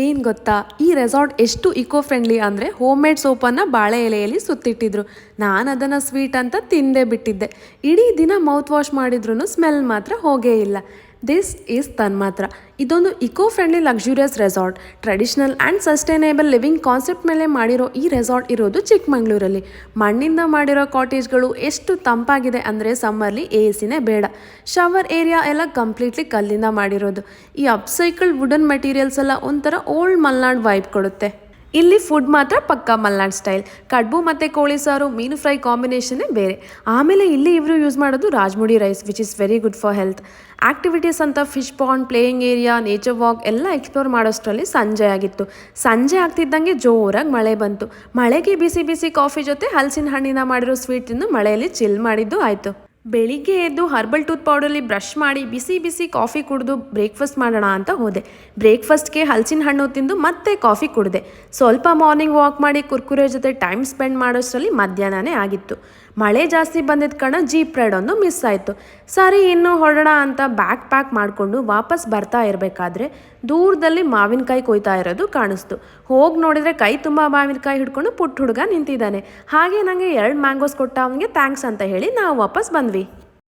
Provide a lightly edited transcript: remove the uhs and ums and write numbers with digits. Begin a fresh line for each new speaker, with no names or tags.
ಏನು ಗೊತ್ತಾ, ಈ ರೆಸಾರ್ಟ್ ಎಷ್ಟು ಇಕೋ ಫ್ರೆಂಡ್ಲಿ ಅಂದರೆ ಹೋಮ್ ಮೇಡ್ ಸೋಪನ್ನು ಬಾಳೆ ಎಲೆಯಲ್ಲಿ ಸುತ್ತಿಟ್ಟಿದ್ರು. ನಾನು ಅದನ್ನು ಸ್ವೀಟ್ ಅಂತ ತಿಂದೇ ಬಿಟ್ಟಿದ್ದೆ. ಇಡೀ ದಿನ ಮೌತ್ ವಾಶ್ ಮಾಡಿದ್ರೂ ಸ್ಮೆಲ್ ಮಾತ್ರ ಹೋಗೇ ಇಲ್ಲ. This is Tanmatra. ಇದೊಂದು eco friendly luxurious resort. Traditional and sustainable living concept ಮೇಲೆ ಮಾಡಿರೋ ಈ ರೆಸಾರ್ಟ್ ಇರೋದು ಚಿಕ್ಕಮಂಗ್ಳೂರಲ್ಲಿ. ಮಣ್ಣಿಂದ ಮಾಡಿರೋ ಕಾಟೇಜ್ಗಳು ಎಷ್ಟು ತಂಪಾಗಿದೆ ಅಂದರೆ ಸಮ್ಮರ್ಲಿ ಸಿನೇ ಬೇಡ. ಶವರ್ ಏರಿಯಾ ಎಲ್ಲ ಕಂಪ್ಲೀಟ್ಲಿ ಕಲ್ಲಿಂದ ಮಾಡಿರೋದು. ಈ ಅಪ್ಸೈಕಲ್ಡ್ ವುಡನ್ ಮೆಟೀರಿಯಲ್ಸ್ ಎಲ್ಲ ಒಂಥರ ಓಲ್ಡ್ ಮಲ್ನಾಡ್ ವೈಬ್ ಕೊಡುತ್ತೆ. ಇಲ್ಲಿ ಫುಡ್ ಮಾತ್ರ ಪಕ್ಕಾ ಮಲ್ನಾಡ್ ಸ್ಟೈಲ್. ಕಡ್ಬು ಮತ್ತು ಕೋಳಿ ಸಾರು, ಮೀನು ಫ್ರೈ ಕಾಂಬಿನೇಷನ್ನೇ ಬೇರೆ. ಆಮೇಲೆ ಇಲ್ಲಿ ಇವರು ಯೂಸ್ ಮಾಡೋದು Rajmudi rice, which is very good for health. Activities ಅಂತ fish pond, playing area, nature walk ಎಲ್ಲ ಎಕ್ಸ್ಪ್ಲೋರ್ ಮಾಡೋಷ್ಟರಲ್ಲಿ ಸಂಜೆ ಆಗಿತ್ತು. ಸಂಜೆ ಆಗ್ತಿದ್ದಂಗೆ ಜೋರಾಗಿ ಮಳೆ ಬಂತು. ಮಳೆಗೆ ಬಿಸಿ ಬಿಸಿ ಕಾಫಿ ಜೊತೆ ಹಲಸಿನ ಹಣ್ಣಿನ ಮಾಡಿರೋ ಸ್ವೀಟ್ ತಿಂದು ಮಳೆಯಲ್ಲಿ ಚಿಲ್ ಮಾಡಿದ್ದು ಆಯಿತು. ಬೆಳಿಗ್ಗೆ ಎದ್ದು ಹರ್ಬಲ್ ಟೂತ್ ಪೌಡರ್ಲಿ ಬ್ರಷ್ ಮಾಡಿ ಬಿಸಿ ಬಿಸಿ ಕಾಫಿ ಕುಡಿದು ಬ್ರೇಕ್ಫಾಸ್ಟ್ ಮಾಡೋಣ ಅಂತ ಹೋದೆ. ಬ್ರೇಕ್ಫಾಸ್ಟ್ಗೆ ಹಲಸಿನ ಹಣ್ಣು ತಿಂದು ಮತ್ತೆ ಕಾಫಿ ಕುಡಿದೆ. ಸ್ವಲ್ಪ ಮಾರ್ನಿಂಗ್ ವಾಕ್ ಮಾಡಿ ಕುರ್ಕುರೆ ಜೊತೆ ಟೈಮ್ ಸ್ಪೆಂಡ್ ಮಾಡೋಷ್ಟರಲ್ಲಿ ಮಧ್ಯಾಹ್ನನೇ ಆಗಿತ್ತು. ಮಳೆ ಜಾಸ್ತಿ ಬಂದಿದ್ದ ಕಾರಣ ಜೀಪ್ ರೈಡ್ ಒಂದು ಮಿಸ್ ಆಯಿತು. ಸರಿ ಇನ್ನೂ ಹೊರಡೋಣ ಅಂತ ಬ್ಯಾಗ್ ಪ್ಯಾಕ್ ಮಾಡಿಕೊಂಡು ವಾಪಸ್ ಬರ್ತಾ ಇರಬೇಕಾದ್ರೆ ದೂರದಲ್ಲಿ ಮಾವಿನಕಾಯಿ ಕೊಯ್ತಾ ಇರೋದು ಕಾಣಿಸ್ತು. ಹೋಗಿ ನೋಡಿದರೆ ಕೈ ತುಂಬ ಮಾವಿನಕಾಯಿ ಹಿಡ್ಕೊಂಡು ಪುಟ್ಟ ಹುಡುಗ ನಿಂತಿದ್ದಾನೆ. ಹಾಗೆ ನನಗೆ 2 ಮ್ಯಾಂಗೋಸ್ ಕೊಟ್ಟ ಅವನಿಗೆ ಥ್ಯಾಂಕ್ಸ್ ಅಂತ ಹೇಳಿ ನಾವು ವಾಪಸ್ ಬಂದ್ವಿ.